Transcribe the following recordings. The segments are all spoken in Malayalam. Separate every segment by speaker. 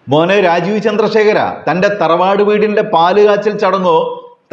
Speaker 1: മോനെ രാജീവ് ചന്ദ്രശേഖര, തന്റെ തറവാട് വീടിന്റെ പാല് കാച്ചൽ ചടങ്ങോ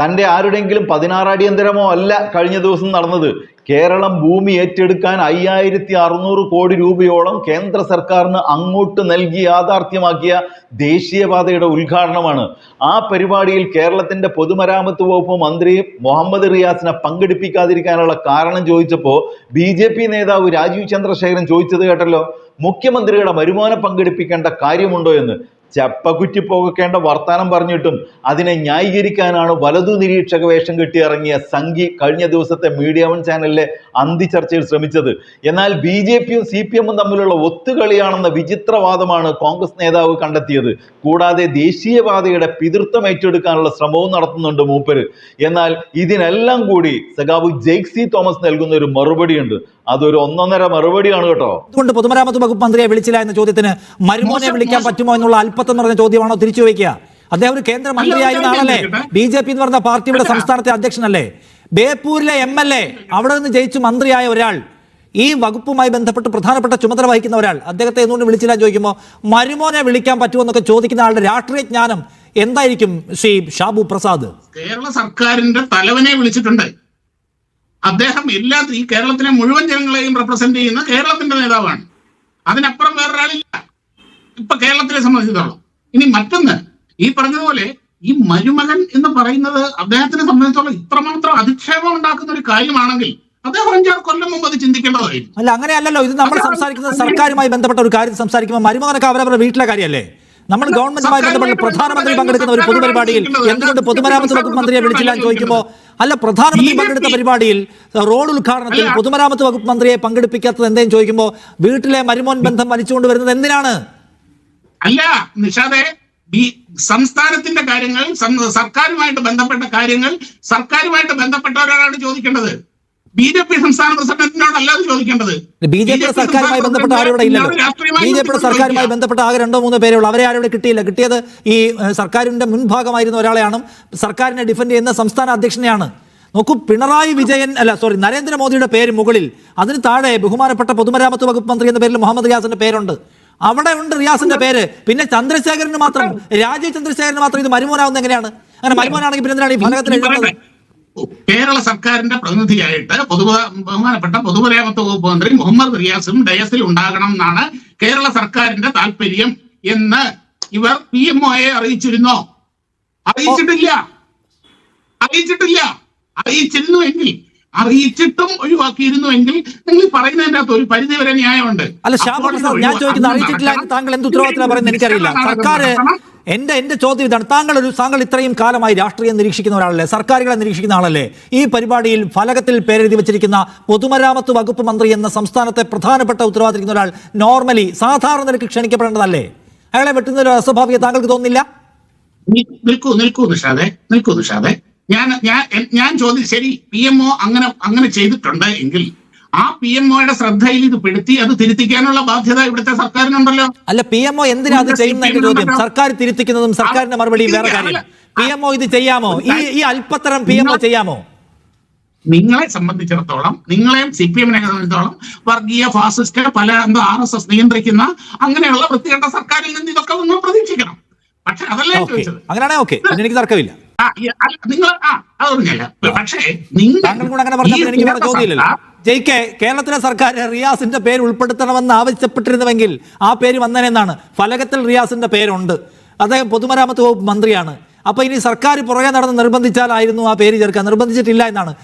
Speaker 1: തന്റെ ആരുടെങ്കിലും 16 അടിയന്തരമോ അല്ല കഴിഞ്ഞ ദിവസം നടന്നത്. കേരളം ഭൂമി ഏറ്റെടുക്കാൻ 5600 കോടി രൂപയോളം കേന്ദ്ര സർക്കാരിന് അങ്ങോട്ട് നൽകി യാഥാർത്ഥ്യമാക്കിയ ദേശീയപാതയുടെ ഉദ്ഘാടനമാണ്. ആ പരിപാടിയിൽ കേരളത്തിന്റെ പൊതുമരാമത്ത് വകുപ്പ് മന്ത്രി മുഹമ്മദ് റിയാസിനെ പങ്കെടുപ്പിക്കാതിരിക്കാനുള്ള കാരണം ചോദിച്ചപ്പോൾ BJP നേതാവ് രാജീവ് ചന്ദ്രശേഖരൻ ചോദിച്ചത് കേട്ടല്ലോ, മുഖ്യമന്ത്രിയുടെ മരുമോനെ പങ്കെടുപ്പിക്കേണ്ട കാര്യമുണ്ടോ എന്ന്. ചപ്പകുറ്റി പോകേണ്ട വർത്താനം പറഞ്ഞിട്ടും അതിനെ ന്യായീകരിക്കാനാണ് വലതു നിരീക്ഷക വേഷം കെട്ടിയിറങ്ങിയ സംഘി കഴിഞ്ഞ ദിവസത്തെ മീഡിയ വൺ ചാനലിലെ അന്തി ചർച്ചയിൽ ശ്രമിച്ചത്. എന്നാൽ BJPയും CPM തമ്മിലുള്ള ഒത്തുകളിയാണെന്ന വിചിത്രവാദമാണ് കോൺഗ്രസ് നേതാവ് കണ്ടെത്തിയത്. കൂടാതെ ദേശീയപാതയുടെ പിതൃത്വം ഏറ്റെടുക്കാനുള്ള ശ്രമവും നടത്തുന്നുണ്ട് മൂപ്പര്. എന്നാൽ ഇതിനെല്ലാം കൂടി സഖാവ് ജെയ്സി തോമസ് നൽകുന്ന ഒരു മറുപടിയുണ്ട്. അതൊരു ഒന്നൊന്നര മറുപടിയാണ് കേട്ടോ.
Speaker 2: അതുകൊണ്ട് പൊതുമരാമത്ത് വകുപ്പ് മന്ത്രിയെ വിളിച്ചില്ല എന്ന ചോദ്യത്തിന് മരുമോനെ വിളിക്കാൻ പറ്റുമോ എന്നുള്ള അല്പത്തെന്ന് പറഞ്ഞ ചോദ്യമാണോ തിരിച്ചു വയ്ക്കുക? അദ്ദേഹം ഒരു കേന്ദ്രമന്ത്രിയായിരുന്ന ആളല്ലേ, BJP എന്ന് പറഞ്ഞ പാർട്ടിയുടെ സംസ്ഥാനത്തെ അധ്യക്ഷനല്ലേ, ബേപ്പൂരിലെ MLA, അവിടെ നിന്ന് ജയിച്ചു മന്ത്രിയായ ഒരാൾ, ഈ വകുപ്പുമായി ബന്ധപ്പെട്ട് പ്രധാനപ്പെട്ട ചുമതല വഹിക്കുന്ന ഒരാൾ, അദ്ദേഹത്തെ എന്തുകൊണ്ട് വിളിച്ചില്ല ചോദിക്കുമ്പോൾ മരുമോനെ വിളിക്കാൻ പറ്റുമോ എന്നൊക്കെ ചോദിക്കുന്ന ആളുടെ രാഷ്ട്രീയ ജ്ഞാനം എന്തായിരിക്കും ശ്രീ ഷാബു പ്രസാദ്?
Speaker 3: കേരള സർക്കാരിന്റെ തലവനെ വിളിച്ചിട്ടുണ്ട്. അദ്ദേഹം ഈ കേരളത്തിലെ മുഴുവൻ ജനങ്ങളെയും റെപ്രസെന്റ് ചെയ്യുന്ന കേരളത്തിന്റെ നേതാവാണ്. അതിനപ്പുറം വേറൊരാളില്ല ഇപ്പൊ കേരളത്തിലെ സംബന്ധിച്ചിടത്തോളം. ഇനി മറ്റൊന്ന്, ഈ പറഞ്ഞതുപോലെ ഈ മരുമകൻ എന്ന് പറയുന്നത് അദ്ദേഹത്തിനെ സംബന്ധിച്ചിടത്തോളം ഇത്രമാത്രം അധിക്ഷേപം ഉണ്ടാക്കുന്ന ഒരു കാര്യമാണെങ്കിൽ അദ്ദേഹം 5-6 കൊല്ലം മുമ്പ് അത് ചിന്തിക്കേണ്ടതായിരുന്നു.
Speaker 2: അല്ല, അങ്ങനെയല്ലല്ലോ. ഇത് നമ്മൾ സംസാരിക്കുന്നത് സർക്കാരുമായി ബന്ധപ്പെട്ട ഒരു കാര്യം സംസാരിക്കുമ്പോൾ മരുമകനൊക്കെ അവരവരുടെ വീട്ടിലെ കാര്യമല്ലേ. നമ്മൾ ഗവൺമെന്റുമായി ബന്ധപ്പെട്ട് പ്രധാനമന്ത്രി പങ്കെടുക്കുന്ന ഒരു പൊതുപരിപാടിയിൽ എന്തുകൊണ്ട് പൊതുമരാമത്ത് വകുപ്പ് മന്ത്രിയെ വിളിച്ചില്ല എന്ന് ചോദിക്കുമ്പോൾ, അല്ല, പ്രധാനമന്ത്രി പങ്കെടുത്ത പരിപാടിയിൽ റോഡ് ഉദ്ഘാടനത്തിൽ പൊതുമരാമത്ത് വകുപ്പ് മന്ത്രിയെ പങ്കെടുപ്പിക്കാത്തത് എന്തേലും ചോദിക്കുമ്പോൾ വീട്ടിലെ മരുമോൻ ബന്ധം വലിച്ചുകൊണ്ട് വരുന്നത് എന്തിനാണ്?
Speaker 3: അല്ല നിഷാദേ, ഈ സംസ്ഥാനത്തിന്റെ കാര്യങ്ങൾ, സർക്കാരുമായിട്ട് ബന്ധപ്പെട്ട കാര്യങ്ങൾ സർക്കാരുമായിട്ട് ബന്ധപ്പെട്ടവരാണ് ചോദിക്കേണ്ടത്. BJP സംസ്ഥാന പ്രസിഡന്റിനോടല്ല അത് ചോദിക്കേണ്ടത്.
Speaker 2: BJP സർക്കാരുമായി ബന്ധപ്പെട്ട ആരോടെ ഇല്ലല്ലോ. BJP സർക്കാരുമായി ബന്ധപ്പെട്ട ആകെ 2-3 പേരേ ഉള്ളൂ. അവരെ ആരോടെ കിട്ടിയില്ല. കിട്ടിയത് ഈ സർക്കാരിന്റെ മുൻഭാഗമായിരുന്ന ഒരാളെയാണ്, സർക്കാരിനെ ഡിഫെൻഡ് ചെയ്യുന്ന സംസ്ഥാന അധ്യക്ഷനെയാണ്. നോക്കൂ, പിണറായി വിജയൻ നരേന്ദ്രമോദിയുടെ പേര് മുകളിൽ, അതിന് താഴെ ബഹുമാനപ്പെട്ട പൊതുമരാമത്ത് വകുപ്പ് മന്ത്രി എന്ന പേരിൽ മുഹമ്മദ് റിയാസിന്റെ പേരുണ്ട്. അവിടെ ഉണ്ട് റിയാസിന്റെ പേര്. പിന്നെ ചന്ദ്രശേഖരന് മാത്രം, രാജീവ് ചന്ദ്രശേഖരന് മാത്രം ഇത് മരുമോനാവുന്നത് എങ്ങനെയാണ്? അങ്ങനെ മരുമോനാണെങ്കിൽ പിന്നെ എന്തിനാണ് ഈ ഫലകത്തിൽ എഴുതുന്നത്?
Speaker 3: കേരള സർക്കാരിന്റെ പ്രതിനിധിയായിട്ട് ബഹുമാനപ്പെട്ട പൊതുമരാമത്ത് വകുപ്പ് മന്ത്രി മുഹമ്മദ് റിയാസും ഡയസിൽ ഉണ്ടാകണം എന്നാണ് കേരള സർക്കാരിന്റെ താല്പര്യം എന്ന് ഇവർ PMOയെ അറിയിച്ചിരുന്നോ? അറിയിച്ചിരുന്നുവെങ്കിൽ, അറിയിച്ചിട്ടും ഒഴിവാക്കിയിരുന്നുവെങ്കിൽ നിങ്ങൾ പറയുന്നതിന്റെ അകത്ത് ഒരു പരിധി വരെ ന്യായമുണ്ട്.
Speaker 2: അല്ല ഷാബു പ്രസാദ്, ഞാൻ ചോദിക്കുന്നത് അറിയിച്ചിട്ടില്ല എന്ന് താങ്കൾ എന്ത് ഉത്തരവാദിത്തം പറയുന്നത് എനിക്കറിയില്ല. സർക്കാർ, എന്റെ ചോദ്യം ഇതാണ്, താങ്കൾ ഇത്രയും കാലമായി രാഷ്ട്രീയം നിരീക്ഷിക്കുന്ന ഒരാളല്ലേ, സർക്കാരുകളെ നിരീക്ഷിക്കുന്ന ആളല്ലേ, ഈ പരിപാടിയിൽ ഫലകത്തിൽ പേരെഴുതി വെച്ചിരിക്കുന്ന പൊതുമരാമത്ത് വകുപ്പ് മന്ത്രി എന്ന സംസ്ഥാനത്തെ പ്രധാനപ്പെട്ട ഉത്തരവാദിക്കുന്ന ഒരാൾ നോർമലി സാധാരണ നിലയ്ക്ക് ക്ഷണിക്കപ്പെടേണ്ടതല്ലേ? അയാളെ വെട്ടുന്ന ഒരു അസ്വാഭാവിക താങ്കൾക്ക് തോന്നുന്നില്ല?
Speaker 3: നിൽക്കൂ നിഷാദേ, ഞാൻ ചോദിച്ചു, ശരി, PMO അങ്ങനെ ചെയ്തിട്ടുണ്ട് എങ്കിൽ ആ PMOയുടെ ശ്രദ്ധയിൽ ഇത് പെടുത്തി അത് തിരുത്തിക്കാനുള്ള ബാധ്യത ഇവിടുത്തെ സർക്കാരിനുണ്ടല്ലോ.
Speaker 2: അല്ല, PMO എന്തിനാ അത് ചെയ്യുന്നതിന്റെ ചോദ്യം, സർക്കാർ തിരുത്തിക്കുന്നതും സർക്കാരിന്റെ മറുപടിയും വേറെ കാര്യം. PMO ഇത് ചെയ്യാമോ? ഈ അല്പത്തരം PMO ചെയ്യാമോ?
Speaker 3: നിങ്ങളെ സംബന്ധിച്ചിടത്തോളം, നിങ്ങളെയും CPM-നെ സംബന്ധിച്ചിടത്തോളം വർഗീയ ഫാസിസ്റ്റ് പല RSS നിയന്ത്രിക്കുന്ന അങ്ങനെയുള്ള വൃത്തികെട്ട സർക്കാരിൽ നിന്ന് ഇതൊക്കെ നിങ്ങൾ പ്രതീക്ഷിക്കണം. പക്ഷെ അതല്ലേ ചോദിച്ചത്.
Speaker 2: അങ്ങനെയാണെ ഓക്കെ, എനിക്ക് തർക്കമില്ല. കേരളത്തിലെ സർക്കാർ റിയാസിന്റെ പേര് ഉൾപ്പെടുത്തണമെന്ന് ആവശ്യപ്പെട്ടിരുന്നുവെങ്കിൽ ആ പേര് വന്നേനെന്നാണ്. ഫലകത്തിൽ റിയാസിന്റെ പേരുണ്ട്, അദ്ദേഹം പൊതുമരാമത്ത് വകുപ്പ് മന്ത്രിയാണ്. അപ്പൊ ഇനി സർക്കാർ പുറകെ നടന്ന് നിർബന്ധിച്ചാലായിരുന്നു ആ പേര് ചേർക്കാൻ, നിർബന്ധിച്ചിട്ടില്ല എന്നാണ്.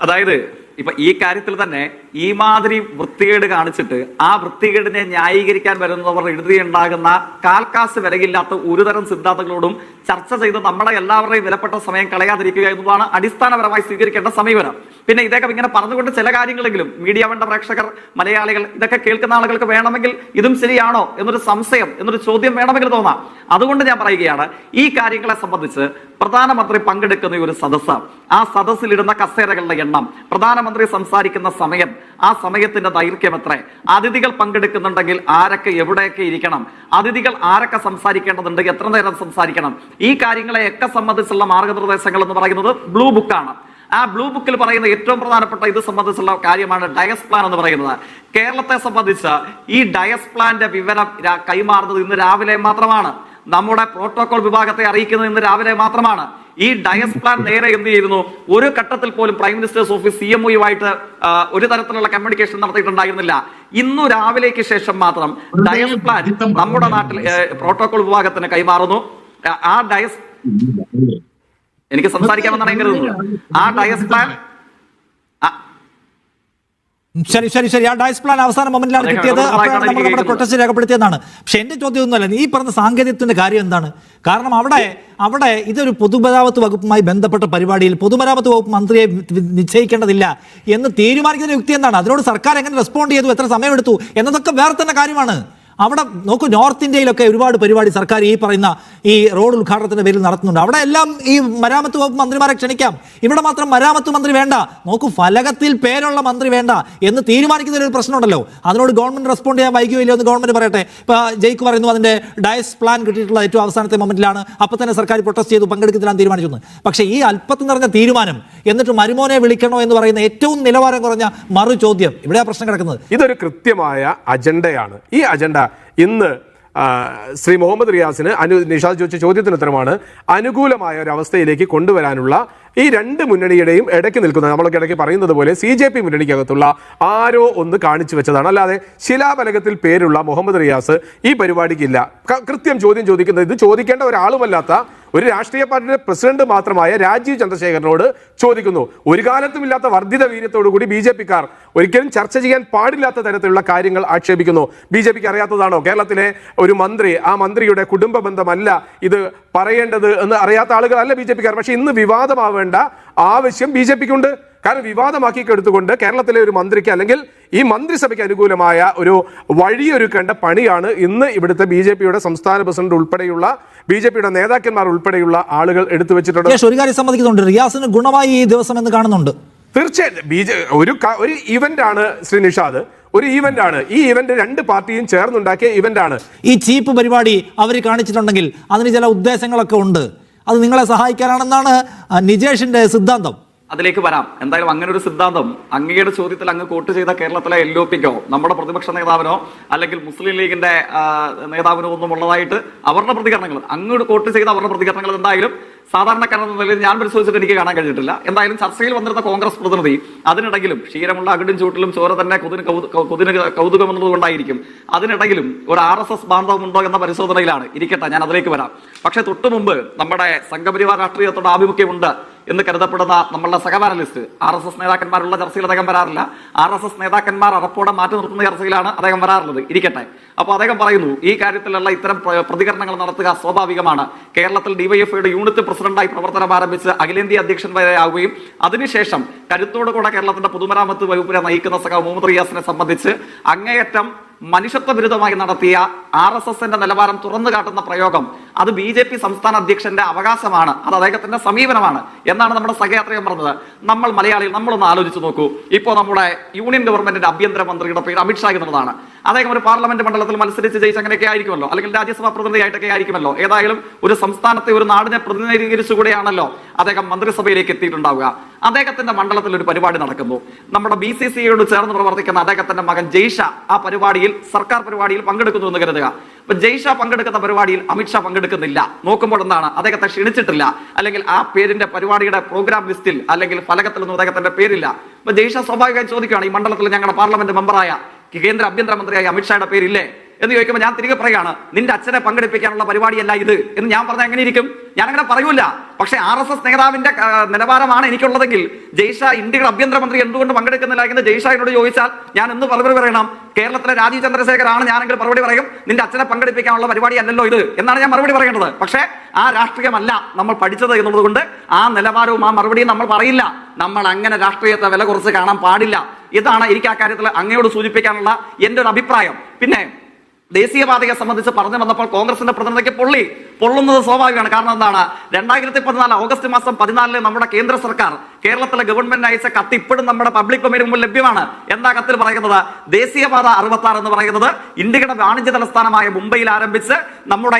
Speaker 4: അതായത് ഇപ്പൊ ഈ കാര്യത്തിൽ തന്നെ ഈ മാതിരി വൃത്തികേട് കാണിച്ചിട്ട് ആ വൃത്തികേടിനെ ന്യായീകരിക്കാൻ വരുന്നവർ എഴുതിയുണ്ടാകുന്ന കാൽക്കാസ് വിലയില്ലാത്ത ഒരുതരം സിദ്ധാന്തങ്ങളോടും ചർച്ച ചെയ്ത് നമ്മുടെ എല്ലാവരുടെയും വിലപ്പെട്ട സമയം കളയാതിരിക്കുക എന്നതാണ് അടിസ്ഥാനപരമായി സ്വീകരിക്കേണ്ട സമീപനം. പിന്നെ ഇതൊക്കെ ഇങ്ങനെ പറഞ്ഞുകൊണ്ട് ചില കാര്യങ്ങളെങ്കിലും മീഡിയ വണ്ട പ്രേക്ഷകർ, മലയാളികൾ, ഇതൊക്കെ കേൾക്കുന്ന ആളുകൾക്ക് വേണമെങ്കിൽ ഇതും ശരിയാണോ എന്നൊരു സംശയം, എന്നൊരു ചോദ്യം വേണമെങ്കിൽ തോന്നാം. അതുകൊണ്ട് ഞാൻ പറയുകയാണ്, ഈ കാര്യങ്ങളെ സംബന്ധിച്ച് പ്രധാനമന്ത്രി പങ്കെടുക്കുന്ന ഒരു സദസ്സ്, ആ സദസ്സിലിടുന്ന കസേരകളുടെ എണ്ണം, പ്രധാനമന്ത്രി സംസാരിക്കുന്ന സമയം, ആ സമയത്തിന്റെ ദൈർഘ്യം എത്ര, അതിഥികൾ പങ്കെടുക്കുന്നുണ്ടെങ്കിൽ ആരൊക്കെ എവിടെയൊക്കെ ഇരിക്കണം, അതിഥികൾ ആരൊക്കെ സംസാരിക്കേണ്ടതുണ്ട്, എത്ര നേരം സംസാരിക്കണം, ഈ കാര്യങ്ങളെയൊക്കെ സംബന്ധിച്ചുള്ള മാർഗനിർദ്ദേശങ്ങൾ എന്ന് പറയുന്നത് ബ്ലൂ ബുക്കാണ്. ആ ബ്ലൂ ബുക്കിൽ പറയുന്ന ഏറ്റവും പ്രധാനപ്പെട്ട ഇത് സംബന്ധിച്ചുള്ള കാര്യമാണ് ഡയസ് പ്ലാൻ എന്ന് പറയുന്നത്. കേരളത്തെ സംബന്ധിച്ച് ഈ ഡയസ് പ്ലാന്റെ വിവരം കൈമാറുന്നത് ഇന്ന് രാവിലെ മാത്രമാണ്. നമ്മുടെ പ്രോട്ടോകോൾ വിഭാഗത്തെ അറിയിക്കുന്നത് ഇന്ന് രാവിലെ മാത്രമാണ്. ഈ ഡയസ് പ്ലാൻ നേരെ എന്ത് ചെയ്യുന്നു, ഒരു ഘട്ടത്തിൽ പോലും പ്രൈം മിനിസ്റ്റേഴ്സ് ഓഫീസ് CMOയുമായിട്ട് ഒരു തരത്തിലുള്ള കമ്മ്യൂണിക്കേഷൻ നടത്തിയിട്ടുണ്ടായിരുന്നില്ല. ഇന്നു രാവിലേക്ക് ശേഷം മാത്രം ഡയസ് പ്ലാൻ നമ്മുടെ നാട്ടിൽ പ്രോട്ടോകോൾ വിഭാഗത്തിന് കൈമാറുന്നു. ആ ഡയസ് എനിക്ക് സംസാരിക്കാമെന്നാണ് ഞാൻ കരുതുന്നത്. ആ ഡയസ് പ്ലാൻ
Speaker 2: ശരി ആ ഡയസ് പ്ലാൻ അവസാന മൊമെന്റിലാണ് കിട്ടിയത്. അപ്പോഴാണ് നമ്മൾ നമ്മുടെ പ്രൊട്ടസ്റ്റ് രേഖപ്പെടുത്തിയതെന്നാണ്. പക്ഷെ എന്റെ ചോദ്യം ഒന്നുമല്ല, ഈ പറഞ്ഞ സാങ്കേതികത്തിന്റെ കാര്യം എന്താണ്? കാരണം അവിടെ ഇതൊരു പൊതുമരാമത്ത് വകുപ്പുമായി ബന്ധപ്പെട്ട പരിപാടിയിൽ പൊതുമരാമത്ത് വകുപ്പ് മന്ത്രിയെ നിശ്ചയിക്കേണ്ടതില്ല എന്ന് തീരുമാനിക്കുന്ന യുക്തി എന്താണ്? അതിനോട് സർക്കാർ എങ്ങനെ റെസ്പോണ്ട് ചെയ്തു, എത്ര സമയമെടുത്തു എന്നതൊക്കെ വേറെ തന്നെ കാര്യമാണ്. അവിടെ നോക്കൂ, നോർത്ത് ഇന്ത്യയിലൊക്കെ ഒരുപാട് പരിപാടി സർക്കാർ ഈ പറയുന്ന ഈ റോഡ് ഉദ്ഘാടനത്തിന്റെ പേരിൽ നടത്തുന്നുണ്ട്. അവിടെ എല്ലാം ഈ മരാമത്ത് വകുപ്പ് മന്ത്രിമാരെ ക്ഷണിക്കാം. ഇവിടെ മാത്രം മരാമത്ത് മന്ത്രി വേണ്ട, നോക്കൂ ഫലകത്തിൽ പേരുള്ള മന്ത്രി വേണ്ട എന്ന് തീരുമാനിക്കുന്ന ഒരു പ്രശ്നമുണ്ടല്ലോ. അതിനോട് ഗവൺമെന്റ് റെസ്പോണ്ട് ചെയ്യാൻ വൈകിയോ ഇല്ലയോ എന്ന് ഗവൺമെന്റ് പറയട്ടെ. ഇപ്പൊ ജയ്ക്ക് പറയുന്നു അതിന്റെ ഡയസ് പ്ലാൻ കിട്ടിയിട്ടുള്ള ഏറ്റവും അവസാനത്തെ മൊമെന്റിലാണ്, അപ്പൊ തന്നെ സർക്കാർ പ്രൊട്ടസ്റ്റ് ചെയ്തു, പങ്കെടുക്കത്തില്ലാന്ന് തീരുമാനിച്ചു. പക്ഷേ ഈ അല്പത്തിൽ നിറഞ്ഞ തീരുമാനം എന്നിട്ട് മരുമോനെ വിളിക്കണോ എന്ന് പറയുന്ന ഏറ്റവും നിലവാരം കുറഞ്ഞ മറു ചോദ്യം, ഇവിടെ ആ പ്രശ്നം കിടക്കുന്നത്.
Speaker 5: ഇതൊരു കൃത്യമായ അജണ്ടയാണ്. ഈ അജണ്ട ഇന്ന് ശ്രീ മുഹമ്മദ് റിയാസിന് നിഷാദ് ചോദിച്ച ചോദ്യത്തിന് ഉത്തരമാണ്. അനുകൂലമായ ഒരു അവസ്ഥയിലേക്ക് കൊണ്ടുവരാനുള്ള ഈ രണ്ട് മുന്നണിയുടെയും ഇടയ്ക്ക് നിൽക്കുന്നത്, നമ്മളൊക്കെ ഇടയ്ക്ക് പറയുന്നത് പോലെ CJP മുന്നണിക്കകത്തുള്ള ആരോ ഒന്ന് കാണിച്ചു വെച്ചതാണ്. അല്ലാതെ ശിലാഫലകത്തിൽ പേരുള്ള മുഹമ്മദ് റിയാസ് ഈ പരിപാടിക്കില്ല. കൃത്യം ചോദ്യം ചോദിക്കുന്നത്, ഇത് ചോദിക്കേണ്ട ഒരാളുമല്ലാത്ത ഒരു രാഷ്ട്രീയ പാർട്ടിയുടെ പ്രസിഡന്റ് മാത്രമായ രാജീവ് ചന്ദ്രശേഖരനോട് ചോദിക്കുന്നു. ഒരു കാലത്തുമില്ലാത്ത വർദ്ധിത വീര്യത്തോടു കൂടി BJP-ക്കാർ ഒരിക്കലും ചർച്ച ചെയ്യാൻ പാടില്ലാത്ത തരത്തിലുള്ള കാര്യങ്ങൾ ആക്ഷേപിക്കുന്നു. BJP-ക്ക് അറിയാത്തതാണോ കേരളത്തിലെ ഒരു മന്ത്രി, ആ മന്ത്രിയുടെ കുടുംബ ബന്ധമല്ല ഇത് പറയേണ്ടത് എന്ന് അറിയാത്ത ആളുകളല്ല BJP-ക്കാർ. പക്ഷെ ഇന്ന് വിവാദമാവേണ്ട ആവശ്യം BJP-ക്കുണ്ട്. കാരണം വിവാദമാക്കി എടുത്തുകൊണ്ട് കേരളത്തിലെ ഒരു മന്ത്രിക്ക് അല്ലെങ്കിൽ ഈ മന്ത്രിസഭയ്ക്ക് അനുകൂലമായ ഒരു വഴിയൊരുക്കേണ്ട പണിയാണ് ഇന്ന് ഇവിടുത്തെ BJP-യുടെ സംസ്ഥാന പ്രസിഡന്റ് ഉൾപ്പെടെയുള്ള BJP-യുടെ നേതാക്കന്മാർ ഉൾപ്പെടെയുള്ള ആളുകൾ എടുത്തു വെച്ചിട്ടുണ്ട്.
Speaker 2: ഒരു കാര്യം സമ്മതിക്കുന്നുണ്ട്, റിയാസിന് ഗുണമായി ഈ ദിവസം എന്ന് കാണുന്നുണ്ട്.
Speaker 5: തീർച്ചയായിട്ടും ഒരു ഇവന്റ് ആണ് ശ്രീ നിഷാദ്, ഒരു ഇവന്റ് ആണ്. ഈ ഇവന്റ് രണ്ട് പാർട്ടിയും ചേർന്നുണ്ടാക്കിയ ഇവന്റ് ആണ്.
Speaker 2: ഈ ചീപ്പ് പരിപാടി അവർ കാണിച്ചിട്ടുണ്ടെങ്കിൽ അതിന് ചില ഉദ്ദേശങ്ങളൊക്കെ ഉണ്ട്, അത് നിങ്ങളെ സഹായിക്കാനാണെന്നാണ് നിജേഷിന്റെ സിദ്ധാന്തം.
Speaker 4: അതിലേക്ക് വരാം. എന്തായാലും അങ്ങനെ ഒരു സിദ്ധാന്തം അങ്ങയുടെ ചോദ്യത്തിൽ അങ്ങ് കോട്ട് ചെയ്ത കേരളത്തിലെ LOPക്കോ നമ്മുടെ പ്രതിപക്ഷ നേതാവിനോ അല്ലെങ്കിൽ മുസ്ലിം ലീഗിന്റെ നേതാവിനോ ഒന്നും ഉള്ളതായിട്ട് അവരുടെ പ്രതികരണങ്ങൾ അങ്ങോട്ട് കോട്ട് ചെയ്ത അവരുടെ പ്രതികരണങ്ങൾ എന്തായാലും സാധാരണക്കാരെന്ന നിലയിൽ ഞാൻ പരിശോധിച്ചിട്ട് എനിക്ക് കാണാൻ കഴിഞ്ഞിട്ടില്ല. എന്തായാലും ചർച്ചയിൽ വന്നിരുന്ന കോൺഗ്രസ് പ്രതിനിധി അതിനിടയിലും ക്ഷീരമുള്ള അകിടും ചൂട്ടിലും ചോര തന്നെ കൊതിന് കൗതുകം എന്നതുകൊണ്ടായിരിക്കും അതിനിടയിലും ഒരു RSS ബാന്ധവമുണ്ടോ എന്ന പരിശോധനയിലാണ്. ഇരിക്കട്ടെ, ഞാൻ അതിലേക്ക് വരാം. പക്ഷെ തൊട്ടു മുമ്പ് നമ്മുടെ സംഘപരിവാർ രാഷ്ട്രീയത്തോട് ആഭിമുഖ്യമുണ്ട് എന്ന് കരുതപ്പെടുന്ന നമ്മളുടെ സഹപാനലിസ്റ്റ് RSS നേതാക്കന്മാരുള്ള ചർച്ചയിൽ അദ്ദേഹം വരാറില്ല. RSS നേതാക്കന്മാർ അറപ്പോടെ മാറ്റി നിർത്തുന്ന ചർച്ചയിലാണ് അദ്ദേഹം വരാറുള്ളത്. ഇരിക്കട്ടെ, അപ്പോൾ അദ്ദേഹം പറയുന്നു ഈ കാര്യത്തിലുള്ള ഇത്തരം പ്രതികരണങ്ങൾ നടത്തുക സ്വാഭാവികമാണ്. കേരളത്തിൽ DYFIയുടെ യൂണിറ്റ് പ്രസിഡന്റായി പ്രവർത്തനം ആരംഭിച്ച് അഖിലേന്ത്യാ അധ്യക്ഷൻ വരെ ആവുകയും അതിനുശേഷം കരുത്തോടുകൂടെ കേരളത്തിന്റെ പൊതുമരാമത്ത് വകുപ്പിനെ നയിക്കുന്ന സഖാവ് മുഹമ്മദ് റിയാസിനെ സംബന്ധിച്ച് അങ്ങേയറ്റം മനുഷ്യത്വ വിരുദ്ധമായി നടത്തിയ RSSന്റെ നിലവാരം തുറന്നു കാട്ടുന്ന പ്രയോഗം അത് BJP സംസ്ഥാന അധ്യക്ഷന്റെ അവകാശമാണ്, അത് അദ്ദേഹത്തിന്റെ സമീപനമാണ് എന്നാണ് നമ്മുടെ സഹയാത്രികൻ പറഞ്ഞത്. നമ്മൾ മലയാളികൾ നമ്മളൊന്ന് ആലോചിച്ച് നോക്കൂ. ഇപ്പോൾ നമ്മുടെ യൂണിയൻ ഗവൺമെന്റിന്റെ ആഭ്യന്തരമന്ത്രിയുടെ പേര് അമിത്ഷാ എന്നുള്ളതാണ്. അദ്ദേഹം ഒരു പാർലമെന്റ് മണ്ഡലത്തിൽ മത്സരിച്ച് ജയിച്ച് അങ്ങനെയൊക്കെ ആയിരിക്കുമല്ലോ, അല്ലെങ്കിൽ രാജ്യസഭാ പ്രതിനിധിയായിട്ടൊക്കെ ആയിരിക്കുമല്ലോ. ഏതായാലും ഒരു സംസ്ഥാനത്തെ ഒരു നാടിനെ പ്രതിനിധീകരിച്ചുകൂടെയാണല്ലോ അദ്ദേഹം മന്ത്രിസഭയിലേക്ക് എത്തിയിട്ടുണ്ടാവുക. അദ്ദേഹത്തിന്റെ മണ്ഡലത്തിൽ ഒരു പരിപാടി നടക്കുന്നു. നമ്മുടെ BCCയോട് ചേർന്ന് പ്രവർത്തിക്കുന്ന അദ്ദേഹത്തിന്റെ മകൻ ജയ്ഷ ആ പരിപാടിയിൽ സർക്കാർ പരിപാടിയിൽ പങ്കെടുക്കുന്നു എന്ന് കരുതുക. അപ്പൊ ജയ്ഷ പങ്കെടുക്കുന്ന പരിപാടിയിൽ അമിത്ഷാ പങ്കെടുക്കുന്നില്ല. നോക്കുമ്പോൾ എന്താണ്, അദ്ദേഹത്തെ ക്ഷണിച്ചിട്ടില്ല, അല്ലെങ്കിൽ ആ പേരിന്റെ പരിപാടിയുടെ പ്രോഗ്രാം ലിസ്റ്റിൽ അല്ലെങ്കിൽ ഫലകത്തിലൊന്നും അദ്ദേഹത്തിന്റെ പേരില്ല. അപ്പൊ ജയ്ഷ സ്വാഭാവികമായി ചോദിക്കുകയാണ്, ഈ മണ്ഡലത്തിൽ ഞങ്ങളുടെ പാർലമെന്റ് മെമ്പറായ കേന്ദ്ര ആഭ്യന്തരമന്ത്രിയായ അമിത്ഷായുടെ പേരില്ലേ എന്ന് ചോദിക്കുമ്പോൾ ഞാൻ തിരികെ പറയുകയാണ്, നിന്റെ അച്ഛനെ പങ്കെടുപ്പിക്കാനുള്ള പരിപാടിയല്ല ഇത് എന്ന് ഞാൻ പറഞ്ഞാൽ എങ്ങനെ ഇരിക്കും? ഞാൻ അങ്ങനെ പറയൂല. പക്ഷേ RSS നേതാവിന്റെ നിലവാരമാണ് എനിക്കുള്ളതെങ്കിൽ ജയ്ഷ ഇന്ത്യയുടെ ആഭ്യന്തരമന്ത്രി എന്തുകൊണ്ട് പങ്കെടുക്കുന്നില്ല എന്ന് ജയ്ഷ എന്നോട് ചോദിച്ചാൽ ഞാൻ എന്ന് മറുപടി പറയണം? കേരളത്തിലെ രാജീവ് ചന്ദ്രശേഖരാണ് ഞാനെങ്കിൽ മറുപടി പറയും, നിന്റെ അച്ഛനെ പങ്കെടുപ്പിക്കാനുള്ള പരിപാടി അല്ലല്ലോ ഇത് എന്നാണ് ഞാൻ മറുപടി പറയേണ്ടത്. പക്ഷേ ആ രാഷ്ട്രീയമല്ല നമ്മൾ പഠിച്ചത് എന്നുള്ളത് കൊണ്ട് ആ നിലവാരവും ആ മറുപടിയും നമ്മൾ പറയില്ല. നമ്മൾ അങ്ങനെ രാഷ്ട്രീയത്തെ വില കുറച്ച് കാണാൻ പാടില്ല. ഇതാണ് എനിക്ക് ആ കാര്യത്തിൽ അങ്ങയോട് സൂചിപ്പിക്കാനുള്ള എന്റെ ഒരു അഭിപ്രായം. പിന്നെ ദേശീയപാതയെ സംബന്ധിച്ച് പറഞ്ഞു വന്നപ്പോൾ കോൺഗ്രസിന്റെ പ്രതിനിധിക്ക് പൊള്ളുന്നത് സ്വാഭാവികമാണ്. കാരണം എന്താണ്, 2014 ഓഗസ്റ്റ് മാസം 14 നമ്മുടെ കേന്ദ്ര സർക്കാർ കേരളത്തിലെ ഗവൺമെന്റ് അയച്ച കത്ത് ഇപ്പോഴും നമ്മുടെ പബ്ലിക് ഡൊമൈന് മുമ്പിൽ ലഭ്യമാണ്. എന്താ കത്തിൽ പറയുന്നത്? ദേശീയപാത 66 എന്ന് പറയുന്നത് ഇന്ത്യയുടെ വാണിജ്യ തലസ്ഥാനമായ മുംബൈയിൽ ആരംഭിച്ച് നമ്മുടെ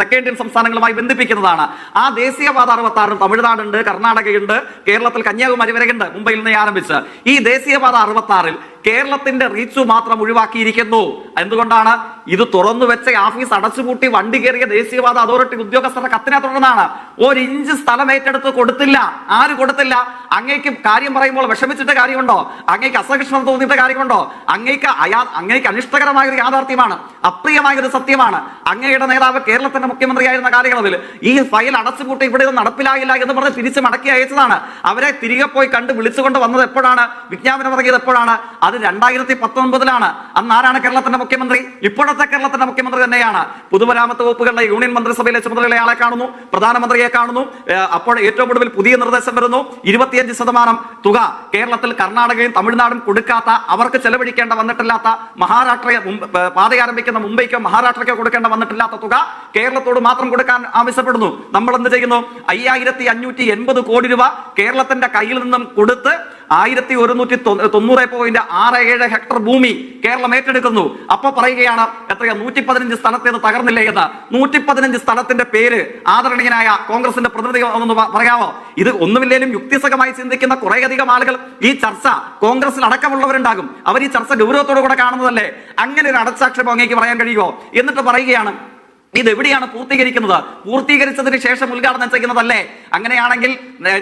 Speaker 4: തെക്കേന്ത്യൻ സംസ്ഥാനങ്ങളുമായി ബന്ധിപ്പിക്കുന്നതാണ്. ആ ദേശീയപാത 66 തമിഴ്നാടുണ്ട്, കർണാടകയുണ്ട്, കേരളത്തിൽ കന്യാകുമാരി വരെയുണ്ട്. മുംബൈയിൽ നിന്ന് ആരംഭിച്ച് ഈ ദേശീയപാത 66 കേരളത്തിന്റെ റീച്ച് മാത്രം ഒഴിവാക്കിയിരിക്കുന്നു. എന്തുകൊണ്ടാണ്? ഇത് തുറന്നു വെച്ച ഓഫീസ് അടച്ചുപൂട്ടി വണ്ടി കയറിയ ദേശീയപാത അതോറിറ്റി ഉദ്യോഗസ്ഥരുടെ കത്തിനെ തുടർന്നാണ്. 1 ഇഞ്ച് സ്ഥലം ഏറ്റെടുത്ത് കൊടുത്തില്ല. ആര് കൊടുത്തില്ല? അങ്ങേക്ക് കാര്യം പറയുമ്പോൾ വിഷമിച്ചിട്ട് കാര്യമുണ്ടോ? അങ്ങേക്ക് അസഹിഷ്ണുത തോന്നിയിട്ട് കാര്യമുണ്ടോ? അങ്ങേക്ക് അനിഷ്ടകരമായ ഒരു യാഥാർത്ഥ്യമാണ്, അപ്രിയമായ ഒരു സത്യമാണ്. അങ്ങയുടെ നേതാവ് കേരളത്തിന്റെ മുഖ്യമന്ത്രിയായിരുന്ന കാലയളവിൽ ഈ ഫയൽ അടച്ചുപൂട്ടി ഇവിടെ നടപ്പിലായില്ല എന്ന് പറഞ്ഞ് തിരിച്ച് മടക്കി അയച്ചതാണ്. അവരെ തിരികെ പോയി കണ്ട് വിളിച്ചുകൊണ്ട് വന്നത് എപ്പോഴാണ്? വിജ്ഞാപനം ഇറങ്ങിയത് എപ്പോഴാണ്? അത് 2019 അന്ന് ആരാണ് കേരളത്തിന്റെ മുഖ്യമന്ത്രി? ഇപ്പോഴത്തെ കേരളത്തിന്റെ മുഖ്യമന്ത്രി തന്നെയാണ്. പൊതുമരാമത്ത് വകുപ്പുകളുടെ യൂണിയൻ മന്ത്രിസഭയിലെ ചുമതലയുള്ള ആളെ കാണുന്നു, പ്രധാനമന്ത്രിയെ കാണുന്നു. അപ്പോൾ ഏറ്റവും ഒടുവിൽ പുതിയ നിർദ്ദേശം വരുന്നു, 25% തുക കേരളത്തിൽ കർണാടകയും തമിഴ്നാടും കൊടുക്കാത്ത, അവർക്ക് ചെലവഴിക്കേണ്ട വന്നിട്ടില്ലാത്ത, മഹാരാഷ്ട്ര പാത ആരംഭിക്കുന്ന മുംബൈക്കോ മഹാരാഷ്ട്രയ്ക്കോ കൊടുക്കേണ്ട വന്നിട്ടില്ലാത്ത തുക കേരളത്തോട് മാത്രം കൊടുക്കാൻ ആവശ്യപ്പെടുന്നു. നമ്മൾ എന്ത് ചെയ്യുന്നു? 5580 കോടി രൂപ കേരളത്തിന്റെ കയ്യിൽ നിന്നും കൊടുത്ത് 1190.67 ഹെക്ടർ ഭൂമി കേരളം ഏറ്റെടുക്കുന്നു. അപ്പൊ പറയുകയാണ് എത്രയാ? 115 സ്ഥലത്തേത് തകർന്നില്ലേ എന്ന്. 115 സ്ഥലത്തിന്റെ പേര് ആദരണീയനായ കോൺഗ്രസിന്റെ പ്രതിനിധി ഒന്ന് പറയാമോ? ഇത് ഒന്നുമില്ലേലും യുക്തിസഹമായി ചിന്തിക്കുന്ന കുറേയധികം ആളുകൾ ഈ ചർച്ച കോൺഗ്രസിൽ അടക്കമുള്ളവരുണ്ടാകും. അവർ ഈ ചർച്ച ഗൗരവത്തോടു കൂടെ കാണുന്നതല്ലേ? അങ്ങനെ ഒരു അടച്ചാക്ഷേപം അങ്ങേക്ക് പറയാൻ കഴിയുമോ? എന്നിട്ട് പറയുകയാണ് ഇതെവിടെയാണ് പൂർത്തീകരിക്കുന്നത്? പൂർത്തീകരിച്ചതിന് ശേഷം ഉദ്ഘാടനം ചെയ്യുന്നതല്ലേ? അങ്ങനെയാണെങ്കിൽ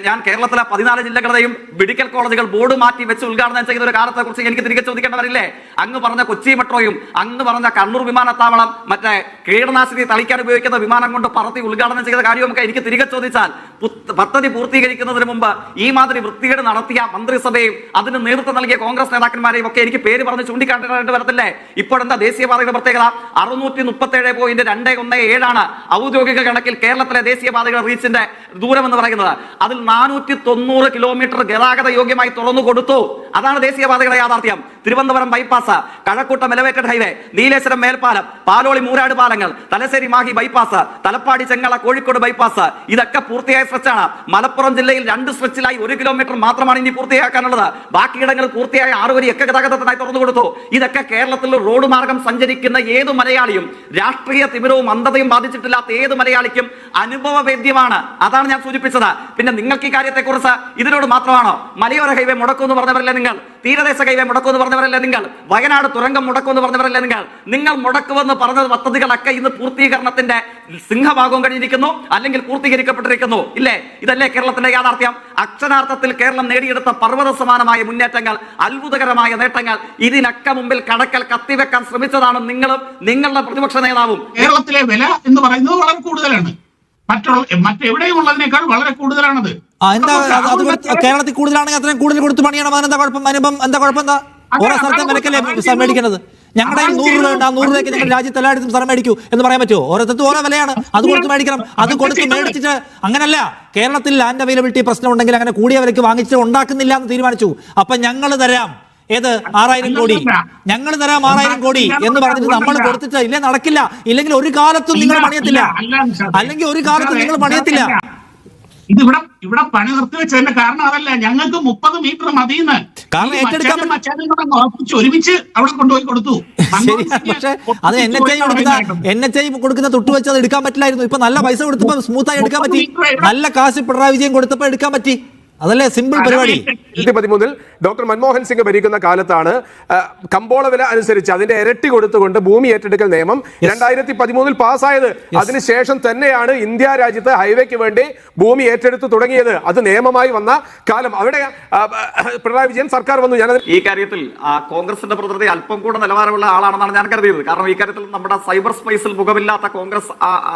Speaker 4: ഞാൻ കേരളത്തിലെ 14 ജില്ലകളുടെയും മെഡിക്കൽ കോളേജുകൾ ബോർഡ് മാറ്റി വെച്ച് ഉദ്ഘാടനം ചെയ്യുന്ന ഒരു കാലത്തെ കുറിച്ച് എനിക്ക് തിരികെ ചോദിക്കേണ്ടവരില്ലേ? അങ്ങ് പറഞ്ഞ കൊച്ചി മെട്രോയും അങ്ങ് പറഞ്ഞ കണ്ണൂർ വിമാനത്താവളം മറ്റേ കീടനാശിനി തളിക്കാൻ ഉപയോഗിക്കുന്ന വിമാനം കൊണ്ട് പറത്തി ഉദ്ഘാടനം ചെയ്ത കാര്യമൊക്കെ എനിക്ക് തിരികെ ചോദിച്ചാൽ, പദ്ധതി പൂർത്തീകരിക്കുന്നതിന് മുമ്പ് ഈ മാതിരി വൃത്തികേട് നടത്തിയ മന്ത്രിസഭയും അതിന് നേതൃത്വം നൽകിയ കോൺഗ്രസ് നേതാക്കന്മാരെയും ഒക്കെ എനിക്ക് പേര് പറഞ്ഞ് ചൂണ്ടിക്കാട്ടേണ്ടി വരത്തില്ലേ? ഇപ്പോഴെന്താ ദേശീയപാതയുടെ പ്രത്യേകത? 637.217 ഔദ്യോഗിക കണക്കിൽ കേരളത്തിലെ ദേശീയപാതകളുടെ റീച്ചിന്റെ ദൂരം എന്ന് പറയുന്നത്. അതിൽ 490 കിലോമീറ്റർ ഗതാഗത യോഗ്യമായി തുറന്നു കൊടുത്തു. അതാണ് ദേശീയപാതകളുടെ യാഥാർത്ഥ്യം. Thiruvananthapuram bypass, Kazhakkoottam elevated highway, Nileshwaram മേൽപ്പാലം, പാലോളി മൂരാട് പാലങ്ങൾ, തലശ്ശേരി മാഹി ബൈപ്പാസ്, തലപ്പാടി ചെങ്ങള കോഴിക്കോട് ബൈപ്പാസ്, ഇതൊക്കെ പൂർത്തിയായ സ്ട്രെച്ചാണ്. മലപ്പുറം ജില്ലയിൽ 2 സ്ട്രെച്ചിലായി 1 കിലോമീറ്റർ മാത്രമാണ് ഇനി പൂർത്തിയാക്കാനുള്ളത്. ബാക്കിയിടങ്ങളിൽ പൂർത്തിയായ 6 വരി ഒക്കെ ഗതാഗതത്തിനായി തുറന്നു കൊടുത്തു. ഇതൊക്കെ കേരളത്തിൽ റോഡ് മാർഗം സഞ്ചരിക്കുന്ന ഏത് മലയാളിയും, രാഷ്ട്രീയ തിമിരവും അന്ധതയും ബാധിച്ചിട്ടില്ലാത്ത ഏത് മലയാളിക്കും അനുഭവവേദ്യമാണ്. അതാണ് ഞാൻ സൂചിപ്പിച്ചത്. പിന്നെ നിങ്ങൾക്ക് ഈ കാര്യത്തെക്കുറിച്ച് ഇതിനോട് മാത്രമാണോ? മലയോര ഹൈവേ മുടക്കുമെന്ന് പറഞ്ഞവരല്ലേ നിങ്ങൾ? തീരദേശ ഹൈവേ മുടക്കുമെന്ന് പറഞ്ഞവരല്ലേ നിങ്ങൾ? വയനാട് തുരങ്കം മുടക്കുമെന്ന് പറഞ്ഞവരല്ലേ നിങ്ങൾ? നിങ്ങൾ മുടക്കുമെന്ന് പറഞ്ഞ പദ്ധതികളൊക്കെ ഇന്ന് പൂർത്തീകരണത്തിന്റെ സിംഹഭാഗവും കഴിഞ്ഞിരിക്കുന്നു, അല്ലെങ്കിൽ പൂർത്തീകരിക്കപ്പെട്ടിരിക്കുന്നു. ഇല്ലേ? ഇതല്ലേ കേരളത്തിന്റെ യാഥാർത്ഥ്യം? അക്ഷരാർത്ഥത്തിൽ കേരളം നേടിയെടുത്ത പർവ്വത സമാനമായ മുന്നേറ്റങ്ങൾ, അത്ഭുതകരമായ നേട്ടങ്ങൾ, ഇതിനൊക്കെ മുമ്പിൽ കടക്കൽ കത്തിവെക്കാൻ ശ്രമിച്ചതാണ് നിങ്ങളും നിങ്ങളുടെ പ്രതിപക്ഷ നേതാവും.
Speaker 3: കേരളത്തിലെ വില എന്ന് പറയുന്നത് വളരെ കൂടുതലാണ്. മറ്റെവിടെയും ഉള്ളതിനേക്കാൾ വളരെ കൂടുതലാണത്.
Speaker 2: എന്താ കേരളത്തിൽ കൂടുതലാണെങ്കിൽ അത്രയും കൂടുതൽ കൊടുത്ത് പണിയണം. അതിനെന്താ കുഴപ്പം? എന്താ കുഴപ്പം? എന്താ ഓരോ സ്ഥലത്തെ വിലക്കല്ലേ മേടിക്കുന്നത്? ഞങ്ങളുടെ 100 രൂപ ഉണ്ട്, ആ 100 രൂപയ്ക്ക് നിങ്ങൾ രാജ്യത്ത് എല്ലായിടത്തും സ്ഥലം മേടിക്കൂ എന്ന് പറയാൻ പറ്റുമോ? ഓരോരുത്തരും ഓരോ വിലയാണ്, അത് കൊടുത്ത് മേടിക്കണം. അത് കൊടുത്ത് മേടിച്ചിട്ട് അങ്ങനല്ല. കേരളത്തിൽ ലാൻഡ് അവൈലബിലിറ്റി പ്രശ്നം ഉണ്ടെങ്കിൽ അങ്ങനെ കൂടിയ വിലയ്ക്ക് വാങ്ങിച്ച് ഉണ്ടാക്കുന്നില്ല എന്ന് തീരുമാനിച്ചു. അപ്പൊ ഞങ്ങൾ തരാം 6000 കോടി, ഞങ്ങൾ തരാം 6000 കോടി എന്ന് പറഞ്ഞിട്ട് നമ്മൾ കൊടുത്തിട്ട് ഇല്ലേ നടക്കില്ല. ഇല്ലെങ്കിൽ ഒരു കാലത്തും നിങ്ങൾ പണിയത്തില്ല. അല്ലെങ്കിൽ ഒരു കാലത്തും നിങ്ങൾ പണിയത്തില്ല.
Speaker 3: ഇവിടെ പണി നിർത്തിവെച്ചതിന്റെ കാരണം അതല്ല. ഞങ്ങൾക്ക് 30 മീറ്റർ മതിയെന്ന് ഒരുമിച്ച് അവിടെ കൊണ്ടുപോയി കൊടുത്തു.
Speaker 2: പക്ഷേ അത് NHI കൊടുക്കുന്ന തൊട്ടുവെച്ച് അത് എടുക്കാൻ പറ്റില്ലായിരുന്നു. ഇപ്പൊ നല്ല പൈസ കൊടുത്തപ്പോ സ്മൂത്തായി എടുക്കാൻ പറ്റി. നല്ല കാശ് പിണറായി വിജയൻ കൊടുത്തപ്പോ എടുക്കാൻ പറ്റി. അതല്ലേ സിമ്പിൾ പരിപാടി.
Speaker 5: 2013 ഡോക്ടർ മൻമോഹൻ സിംഗ് ഭരിക്കുന്ന കാലത്താണ് കമ്പോള വില അനുസരിച്ച് അതിന്റെ ഇരട്ടി കൊടുത്തുകൊണ്ട് ഭൂമി ഏറ്റെടുക്കൽ നിയമം 2013 പാസ്സായത്. അതിനുശേഷം തന്നെയാണ് ഇന്ത്യ രാജ്യത്ത് ഹൈവേക്ക് വേണ്ടി ഭൂമി ഏറ്റെടുത്ത് തുടങ്ങിയത്. അത് നിയമമായി വന്ന കാലം അവിടെ പിണറായി വിജയൻ സർക്കാർ വന്നു. ഞാൻ
Speaker 4: ഈ കാര്യത്തിൽ കോൺഗ്രസിന്റെ പ്രതിനിധി അല്പം കൂടെ നിലവാരമുള്ള ആളാണെന്നാണ് ഞാൻ കരുതിയത്. കാരണം ഈ കാര്യത്തിൽ നമ്മുടെ സൈബർ സ്പേസിൽ മുഖമില്ലാത്ത കോൺഗ്രസ്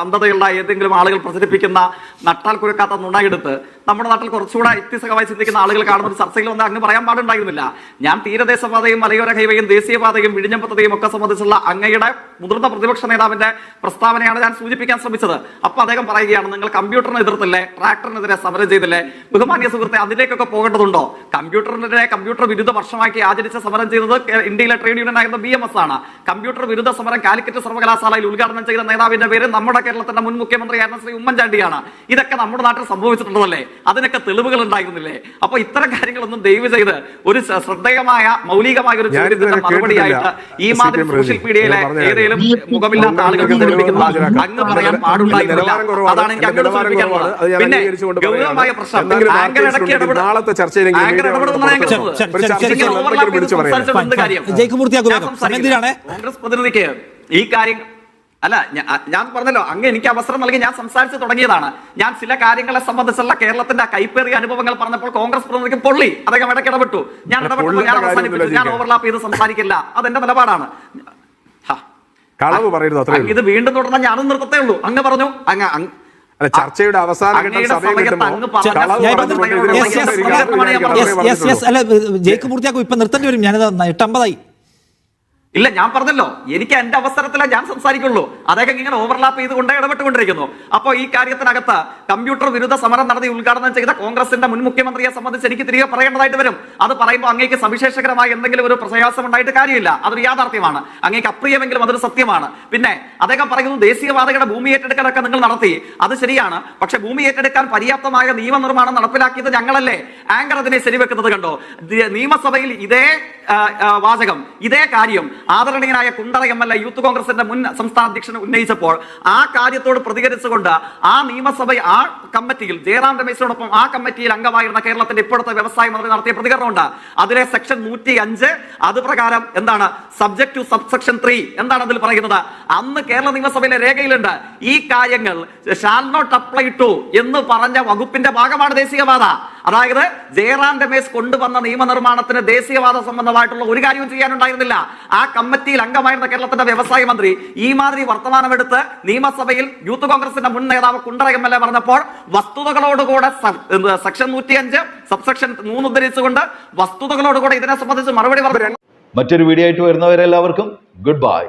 Speaker 4: അന്ധതയുള്ള ഏതെങ്കിലും ആളുകൾ പ്രചരിപ്പിക്കുന്ന നട്ടാൽ കുരക്കാത്ത നുണയെടുത്ത് നമ്മുടെ നാട്ടിൽ കുറച്ചുകൂടെ യുക്തിസഹമായി ചിന്തിക്കുന്ന ആളുകൾ കാണുന്ന ഒരു ചർച്ചയിൽ വന്ന് അങ്ങ് പറയാൻ പാടുണ്ടായിരുന്നില്ല. ഞാൻ തീരദേശപാതയും മലയോര ഹൈവേയും ദേശീയപാതയും വിഴിഞ്ഞം പദ്ധതിയും ഒക്കെ സംബന്ധിച്ചുള്ള അങ്ങയുടെ മുതിർന്ന പ്രതിപക്ഷ നേതാവിന്റെ പ്രസ്താവനയാണ് ഞാൻ സൂചിപ്പിക്കാൻ ശ്രമിച്ചത്. അപ്പൊ അദ്ദേഹം പറയുകയാണ്, നിങ്ങൾ കമ്പ്യൂട്ടറിനെ എതിർത്തില്ലേ, ട്രാക്ടറിനെതിരെ സമരം ചെയ്തില്ലേ? ബഹുമാന്യ സുഹൃത്തെ, അതിലേക്കൊക്കെ പോകേണ്ടതുണ്ടോ? കമ്പ്യൂട്ടറിനെതിരെ കമ്പ്യൂട്ടർ വിരുദ്ധ വർഷമാക്കി ആചരിച്ച സമരം ചെയ്തത് ഇന്ത്യയിലെ ട്രേഡ് യൂണിയൻ ആയിരുന്ന BMS ആണ്. കമ്പ്യൂട്ടർ വിരുദ്ധ സമരം കാലിക്കറ്റ് സർവകലാശാലയിൽ ഉദ്ഘാടനം ചെയ്ത നേതാവിന്റെ പേര് നമ്മുടെ കേരളത്തിന്റെ മുൻ മുഖ്യമന്ത്രിയായിരുന്ന ശ്രീ ഉമ്മൻചാണ്ടിയാണ്. ഇതൊക്കെ നമ്മുടെ നാട്ടിൽ സംഭവിച്ചിട്ടുള്ളതല്ലേ? അതിനൊക്കെ തെളിവുകൾ ഉണ്ടായിരുന്നില്ലേ? അപ്പൊ ഇത്തരം കാര്യങ്ങളൊന്നും ദയവ് ചെയ്ത് ഒരു ശ്രദ്ധേയമായ മൗലികമായ ഒരു ചോദ്യത്തിന്റെ മറുപടിയായിട്ട് ഈ മാതിരി സോഷ്യൽ മീഡിയയിലെ ഏതെങ്കിലും മുഖമില്ലാത്ത ആളുകൾക്ക് തെളിയിക്കുന്ന അങ്ങ് പറയാൻ പാടുണ്ടായിരുന്നില്ല. അതാണ് എനിക്ക് അങ്ങോട്ട് സൂചിപ്പിക്കാനുള്ളത്. പിന്നെ ഗൗരവമായ പ്രശ്നം ആങ്കർ ഇടയ്ക്ക് കോൺഗ്രസ് പ്രതിനിധിക്ക് ഈ കാര്യം അല്ല, ഞാൻ പറഞ്ഞല്ലോ, അങ്ങ് എനിക്ക് അവസരം നൽകി ഞാൻ സംസാരിച്ച് തുടങ്ങിയതാണ്. ഞാൻ ചില കാര്യങ്ങളെ സംബന്ധിച്ചുള്ള കേരളത്തിന്റെ കൈപ്പേറിയ അനുഭവങ്ങൾ പറഞ്ഞപ്പോൾ കോൺഗ്രസ് പ്രതിനിധിക്ക് പൊള്ളി, അദ്ദേഹം ഇടയ്ക്ക് ഇടപെട്ടു. ഞാൻ ഇടപെട്ടപ്പോൾ ഞാൻ അവസാനിപ്പിച്ചു, ഞാൻ ഓവർലാപ്പ് ചെയ്ത് സംസാരിക്കില്ല, അതെന്റെ നിലപാടാണ്. ഇത് വീണ്ടും തുടർന്നാൽ ഞാനും നിർത്തത്തേ ഉള്ളൂ. അങ്ങ് പറഞ്ഞു
Speaker 5: ചർച്ചയുടെ അവസാന
Speaker 2: ജയിക്ക് പൂർത്തിയാക്കും. ഇപ്പൊ നിർത്തേണ്ടി വരും. ഞാനത് 8:50
Speaker 4: ഇല്ല, ഞാൻ പറഞ്ഞല്ലോ, എനിക്ക് എന്റെ അവസരത്തിലാണ് ഞാൻ സംസാരിക്കുള്ളൂ. അദ്ദേഹം ഇങ്ങനെ ഓവർലാപ്പ് ചെയ്തുകൊണ്ട് ഇടപെട്ടുകൊണ്ടിരിക്കുന്നു. അപ്പോൾ ഈ കാര്യത്തിനകത്ത് കമ്പ്യൂട്ടർ വിരുദ്ധ സമരം നടത്തി ഉദ്ഘാടനം ചെയ്ത കോൺഗ്രസിന്റെ മുൻ മുഖ്യമന്ത്രിയെ സംബന്ധിച്ച് എനിക്ക് തിരികെ പറയേണ്ടതായിട്ട് വരും. അത് പറയുമ്പോൾ അങ്ങേക്ക് സവിശേഷകരമായ എന്തെങ്കിലും ഒരു പ്രയാസം ഉണ്ടായിട്ട് കാര്യമില്ല. അതൊരു യാഥാർത്ഥ്യമാണ്. അങ്ങേക്ക് അപ്രിയമെങ്കിലും അതൊരു സത്യമാണ്. പിന്നെ അദ്ദേഹം പറയുന്നു ദേശീയവാദികളുടെ ഭൂമി ഏറ്റെടുക്കലൊക്കെ നിങ്ങൾ നടത്തി, അത് ശരിയാണ്. പക്ഷെ ഭൂമി ഏറ്റെടുക്കാൻ പര്യാപ്തമായ നിയമനിർമ്മാണം നടപ്പിലാക്കിയത് ഞങ്ങളല്ലേ? ആങ്കർ അതിനെ ശരിവെക്കുന്നത് കണ്ടോ? നിയമസഭയിൽ ഇതേ വാചകം, ഇതേ കാര്യം ആദരണീയനായ കുണ്ടറ MLA യൂത്ത് കോൺഗ്രസിന്റെ മുൻ സംസ്ഥാന അധ്യക്ഷൻ ഉന്നയിച്ചപ്പോൾ ആ കാര്യത്തോട് പ്രതികരിച്ചുകൊണ്ട് ആ നിയമസഭ ആ കമ്മിറ്റിയിൽ ജയറാം രമേശിനോടൊപ്പം ആ കമ്മിറ്റിയിൽ അംഗമായിരുന്ന കേരളത്തിന്റെ ഇപ്പോഴത്തെ വ്യവസായ മന്ത്രി നടത്തിയ പ്രതികരണമുണ്ട്. അതിലെ സെക്ഷൻ 105 അത് പ്രകാരം എന്താണ് സബ്ജക്ട് ടു സബ്സെക്ഷൻ 3 എന്താണ് അതിൽ പറയുന്നത്? അന്ന് കേരള നിയമസഭയിലെ രേഖയിലുണ്ട് ഈ കാര്യങ്ങൾ ഷാൽ നോട്ട് അപ്ലൈ ടു എന്ന് പറഞ്ഞ വകുപ്പിന്റെ ഭാഗമാണ് ദേശീയവാദ. അതായത് ജയറാം രമേശ് കൊണ്ടുവന്ന നിയമനിർമ്മാണത്തിന് ദേശീയവാദ സംബന്ധമായിട്ടുള്ള ഒരു കാര്യവും ചെയ്യാനുണ്ടായിരുന്നില്ല. ആ കമ്മിറ്റിയിൽ അംഗമായിരുന്ന കേരളത്തിന്റെ വ്യവസായ മന്ത്രി ഈ മാതിരി വർത്തമാനമെടുത്ത് നിയമസഭയിൽ യൂത്ത് കോൺഗ്രസിന്റെ മുൻ നേതാവ് കുണ്ടറ MLA പറഞ്ഞപ്പോൾ വസ്തുതകളോടുകൂടെ സെക്ഷൻ 105 സബ്സെക്ഷൻ 3 ഉദ്ധരിച്ചുകൊണ്ട് വസ്തുതകളോടുകൂടെ ഇതിനെ സംബന്ധിച്ച് മറുപടി പറഞ്ഞു.
Speaker 1: മറ്റൊരു വീഡിയോ ആയിട്ട് വരുന്നവരെല്ലാവർക്കും ഗുഡ് ബൈ.